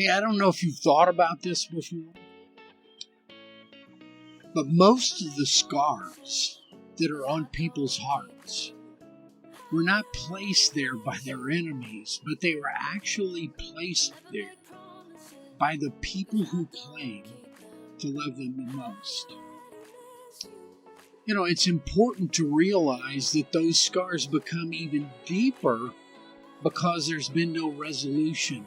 Hey, I don't know if you've thought about this before, but most of the scars that are on people's hearts were not placed there by their enemies, but they were actually placed there by the people who claim to love them the most. You know, it's important to realize that those scars become even deeper because there's been no resolution.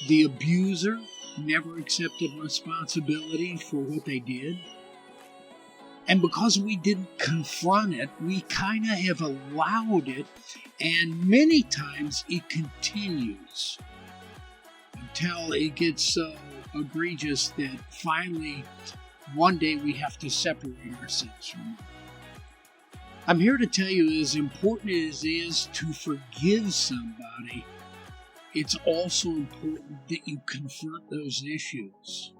The abuser never accepted responsibility for what they did. And because we didn't confront it, we kind of have allowed it, and many times it continues until it gets so egregious that finally one day we have to separate ourselves from it. I'm here to tell you, as important as it is to forgive somebody, it's also important that you confront those issues.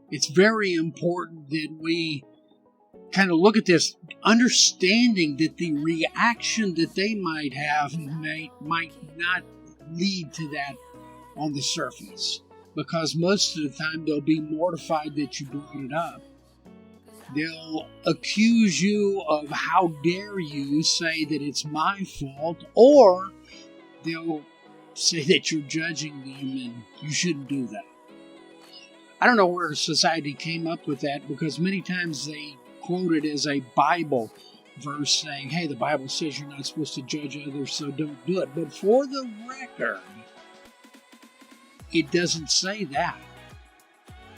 It's very important that we kind of look at this, understanding that the reaction that they might have might not lead to that on the surface. Because most of the time they'll be mortified that you brought it up. They'll accuse you of how dare you say that it's my fault, or they'll say that you're judging them and you shouldn't do that. I don't know where society came up with that, because many times they quote it as a Bible verse saying, hey, the Bible says you're not supposed to judge others, so don't do it. But for the record, it doesn't say that.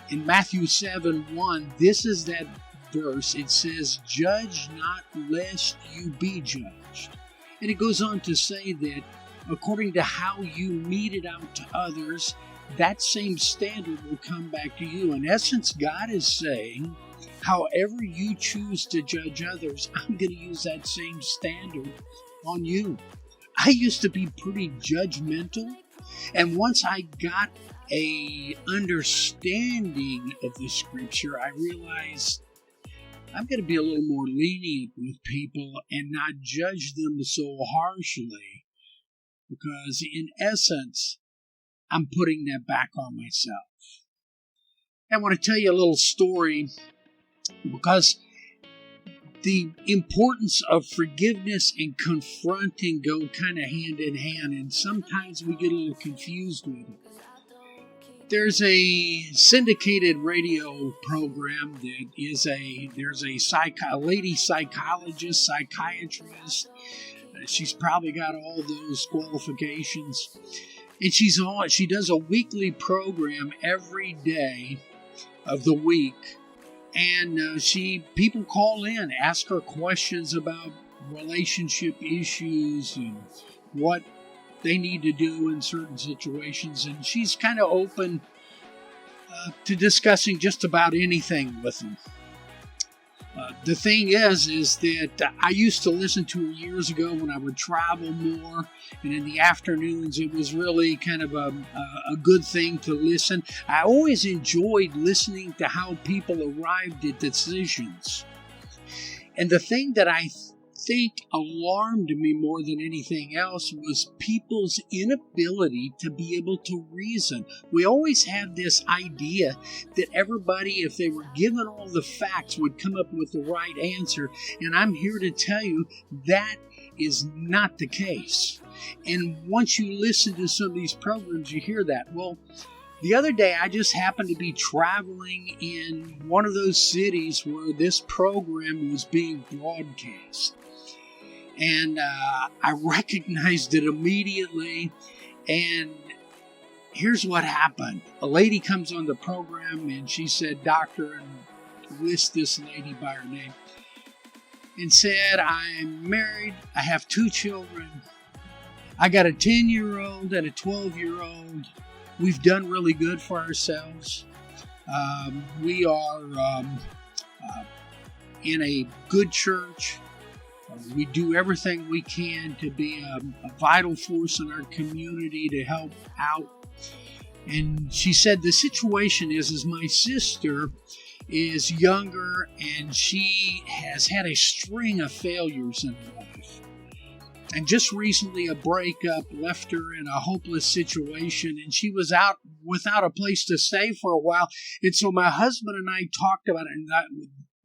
In Matthew 7:1, this is that verse. It says, judge not lest you be judged. And it goes on to say that according to how you mete it out to others, that same standard will come back to you. In essence, God is saying, however you choose to judge others, I'm going to use that same standard on you. I used to be pretty judgmental, and once I got a understanding of the scripture, I realized I'm going to be a little more lenient with people and not judge them so harshly, because in essence, I'm putting that back on myself. I want to tell you a little story, because the importance of forgiveness and confronting go kind of hand in hand, and sometimes we get a little confused with it. There's a syndicated radio program that is there's a lady psychologist, psychiatrist. She's probably got all those qualifications. And she does a weekly program every day of the week. And people call in, ask her questions about relationship issues and what they need to do in certain situations. And she's kind of open to discussing just about anything with them. The thing is that I used to listen to her years ago when I would travel more, and in the afternoons it was really kind of a good thing to listen. I always enjoyed listening to how people arrived at decisions. And the thing that I think alarmed me more than anything else was people's inability to be able to reason. We always have this idea that everybody, if they were given all the facts, would come up with the right answer. And I'm here to tell you that is not the case. And once you listen to some of these programs, you hear that. Well, the other day, I just happened to be traveling in one of those cities where this program was being broadcast. And I recognized it immediately. And here's what happened. A lady comes on the program and she said, Doctor, and lists this lady by her name, and said, I'm married, I have 2 children, I got a 10-year-old and a 12-year-old. We've done really good for ourselves. We are in a good church. We do everything we can to be a vital force in our community to help out. And she said the situation is my sister is younger and she has had a string of failures in her life. And just recently, a breakup left her in a hopeless situation, and she was out without a place to stay for a while. And so my husband and I talked about it, and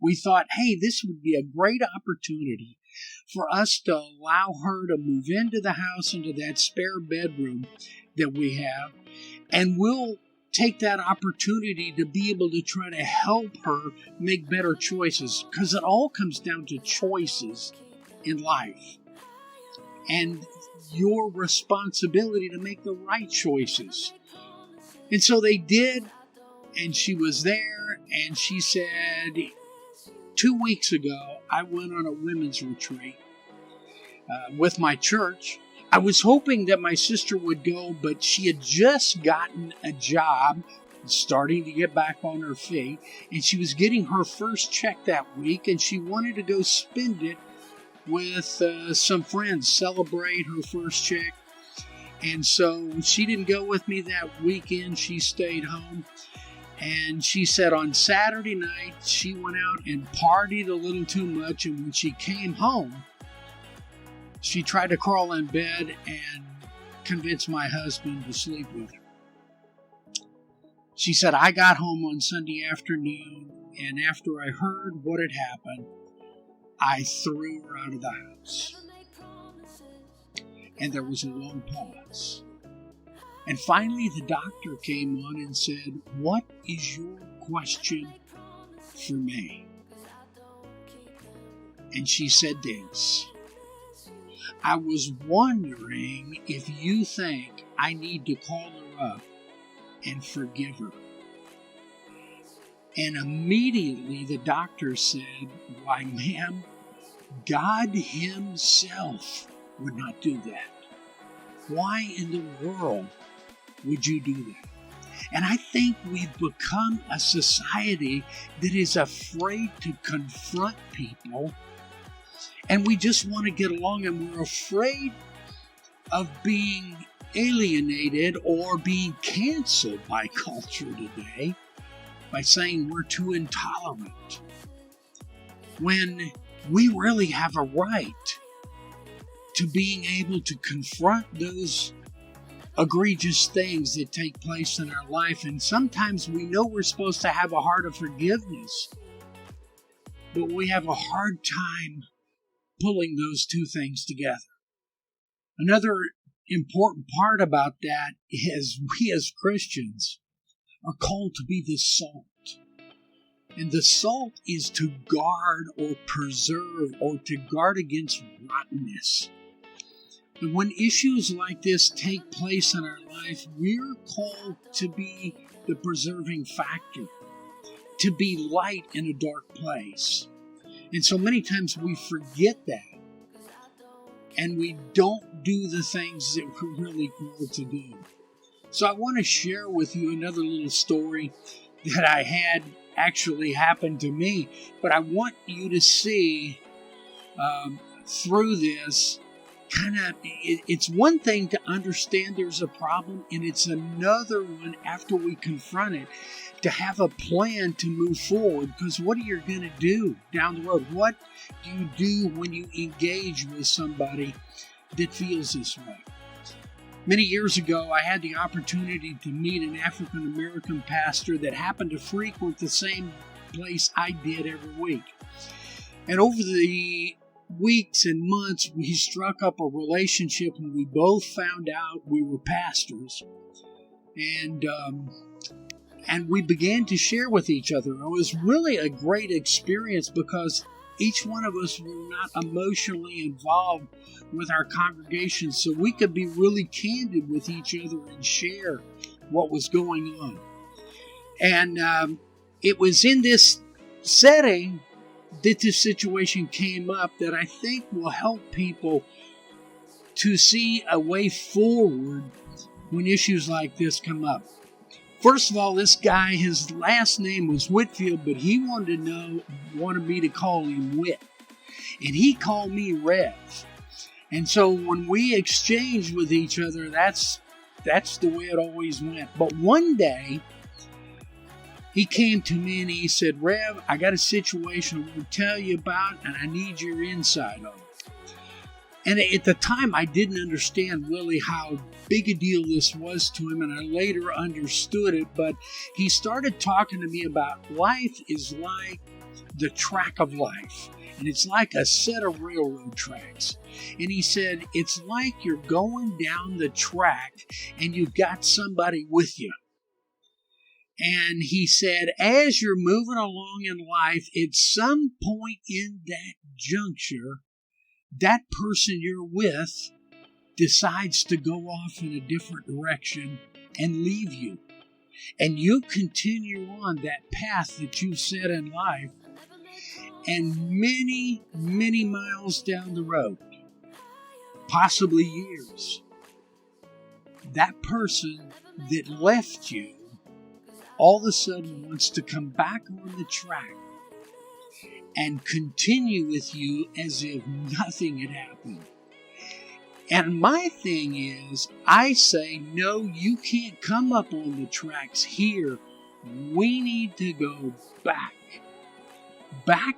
we thought, hey, this would be a great opportunity for us to allow her to move into the house, into that spare bedroom that we have, and we'll take that opportunity to be able to try to help her make better choices, because it all comes down to choices in life and your responsibility to make the right choices. And so they did, and she was there, and she said, 2 weeks ago, I went on a women's retreat with my church. I was hoping that my sister would go, but she had just gotten a job, starting to get back on her feet, and she was getting her first check that week, and she wanted to go spend it with some friends, celebrate her first check. And so she didn't go with me that weekend. She stayed home. And she said on Saturday night, she went out and partied a little too much, and when she came home, she tried to crawl in bed and convince my husband to sleep with her. She said, I got home on Sunday afternoon, and after I heard what had happened, I threw her out of the house. And there was a long pause. And finally the doctor came on and said, what is your question for me? And she said this, I was wondering if you think I need to call her up and forgive her. And immediately the doctor said, why, ma'am, God Himself would not do that. Why in the world would you do that? And I think we've become a society that is afraid to confront people, and we just want to get along, and we're afraid of being alienated or being canceled by culture today by saying we're too intolerant, when we really have a right to being able to confront those egregious things that take place in our life. And sometimes we know we're supposed to have a heart of forgiveness, but we have a hard time pulling those two things together. Another important part about that is we as Christians are called to be the salt. And the salt is to guard or preserve or to guard against rottenness. And when issues like this take place in our life, we're called to be the preserving factor, to be light in a dark place. And so many times we forget that, and we don't do the things that we're really called to do. So I want to share with you another little story that I had actually happen to me, but I want you to see through this it's one thing to understand there's a problem, and it's another one after we confront it to have a plan to move forward. Because what are you going to do down the road? What do you do when you engage with somebody that feels this way? Many years ago, I had the opportunity to meet an African American pastor that happened to frequent the same place I did every week. And over the weeks and months, we struck up a relationship, and we both found out we were pastors. And we began to share with each other. It was really a great experience because each one of us were not emotionally involved with our congregation, so we could be really candid with each other and share what was going on. And it was in this setting that this situation came up that I think will help people to see a way forward when issues like this come up. First of all, this guy, his last name was Whitfield, but he wanted me to call him Whit. And he called me Rev. And so when we exchanged with each other, that's the way it always went. But one day, he came to me and he said, Rev, I got a situation I want to tell you about, and I need your insight on it. And at the time, I didn't understand really how big a deal this was to him, and I later understood it. But he started talking to me about life is like the track of life, and it's like a set of railroad tracks. And he said, it's like you're going down the track and you've got somebody with you. And he said, as you're moving along in life, at some point in that juncture, that person you're with decides to go off in a different direction and leave you. And you continue on that path that you've set in life, and many, many miles down the road, possibly years, that person that left you all of a sudden wants to come back on the track and continue with you as if nothing had happened. And my thing is, I say, no, you can't come up on the tracks here. We need to go back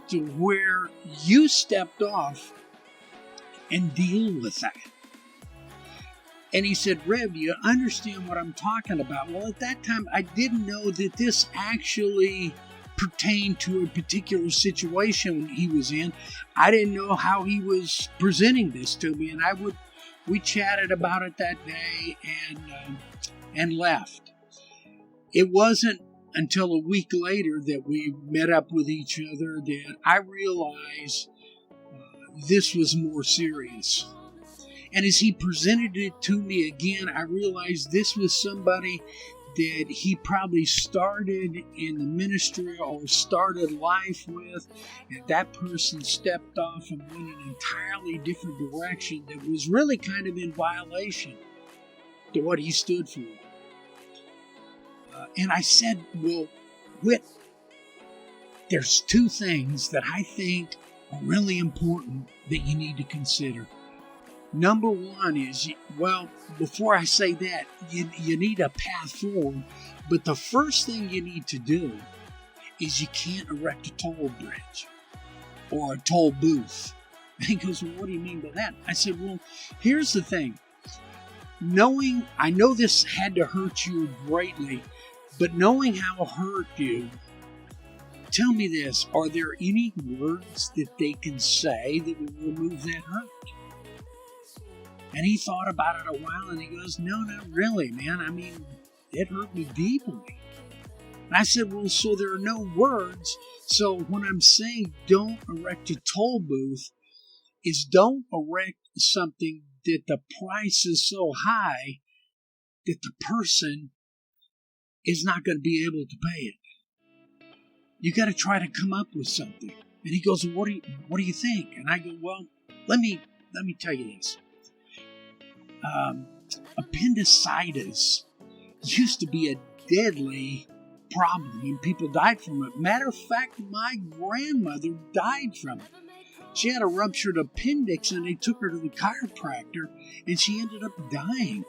to where you stepped off and deal with that. And he said, Rev, do you understand what I'm talking about? Well, at that time, I didn't know that this actually pertained to a particular situation he was in. I didn't know how he was presenting this to me, and we chatted about it that day and left. It wasn't until a week later that we met up with each other that I realized this was more serious. And as he presented it to me again, I realized this was somebody that he probably started in the ministry or started life with, and that person stepped off and went in an entirely different direction that was really kind of in violation to what he stood for. And I said, well, Whit, there's two things that I think are really important that you need to consider. Number one is, well, before I say that, you need a path forward. But the first thing you need to do is you can't erect a toll bridge or a toll booth. And he goes, well, what do you mean by that? I said, well, here's the thing. I know this had to hurt you greatly, but knowing how it hurt you, tell me this, are there any words that they can say that will remove that hurt? And he thought about it a while, and he goes, no, not really, man. I mean, it hurt me deeply. And I said, well, so there are no words. So when I'm saying don't erect a toll booth, is don't erect something that the price is so high that the person is not going to be able to pay it. You got to try to come up with something. And he goes, well, what do you think? And I go, well, let me tell you this. Appendicitis used to be a deadly problem, and people died from it. Matter of fact, my grandmother died from it. She had a ruptured appendix, and they took her to the chiropractor, and she ended up dying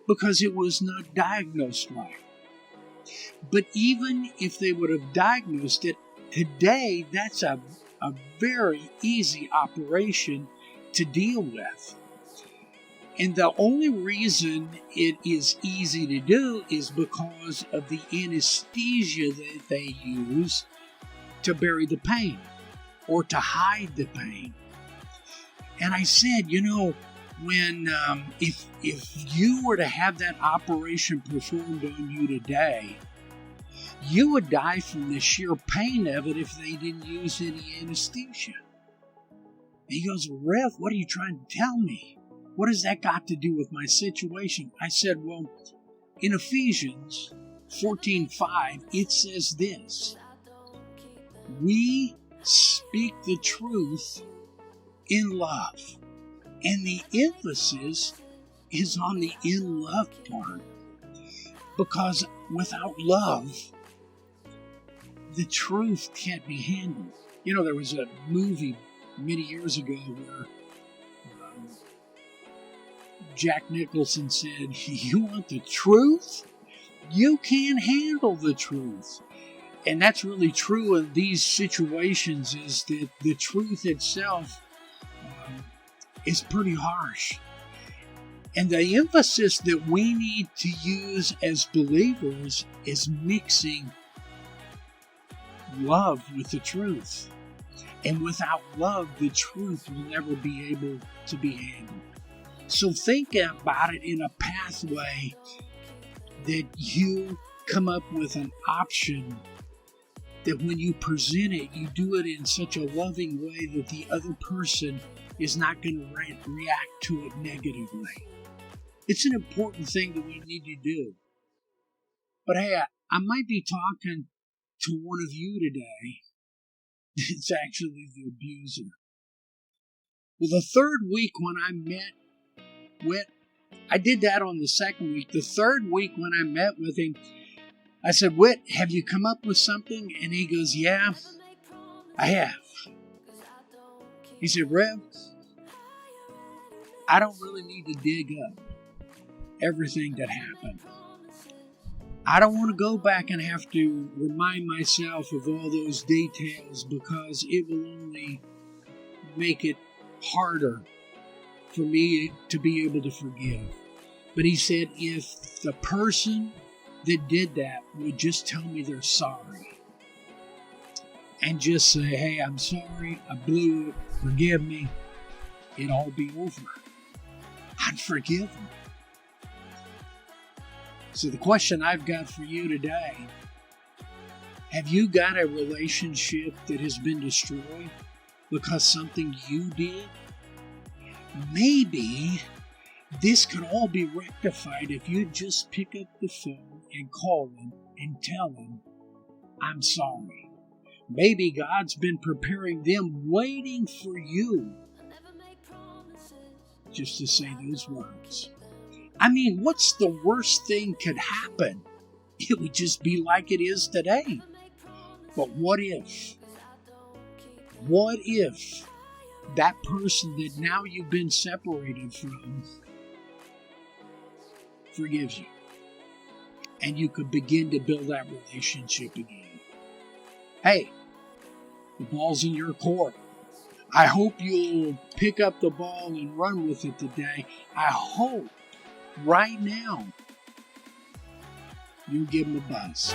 because it was not diagnosed right. But even if they would have diagnosed it today, that's a very easy operation to deal with. And the only reason it is easy to do is because of the anesthesia that they use to bury the pain or to hide the pain. And I said, when if you were to have that operation performed on you today, you would die from the sheer pain of it if they didn't use any anesthesia. And he goes, Rev, what are you trying to tell me? What has that got to do with my situation? I said, well, in Ephesians 14:5, it says this: we speak the truth in love. And the emphasis is on the in love part. Because without love, the truth can't be handled. There was a movie many years ago where Jack Nicholson said, you want the truth? You can't handle the truth. And that's really true in these situations, is that the truth itself is pretty harsh. And the emphasis that we need to use as believers is mixing love with the truth. And without love, the truth will never be able to be handled. So think about it in a pathway that you come up with an option that when you present it, you do it in such a loving way that the other person is not going to react to it negatively. It's an important thing that we need to do. But hey, I might be talking to one of you today. It's actually the abuser. Well, the third week when I I did that on the second week. The third week when I met with him, I said, Whit, have you come up with something? And he goes, yeah, I have. He said, Rev, I don't really need to dig up everything that happened. I don't want to go back and have to remind myself of all those details because it will only make it harder for me to be able to forgive. But he said, if the person that did that would just tell me they're sorry and just say, hey, I'm sorry, I blew it, forgive me, it'd all be over. I'd forgive them. So the question I've got for you today, have you got a relationship that has been destroyed because something you did? Maybe this could all be rectified if you just pick up the phone and call them and tell them, I'm sorry. Maybe God's been preparing them, waiting for you just to say those words. I mean, what's the worst thing could happen? It would just be like it is today. But what if? What if that person that now you've been separated from forgives you? And you could begin to build that relationship again. Hey, the ball's in your court. I hope you'll pick up the ball and run with it today. I hope right now you give them a buzz.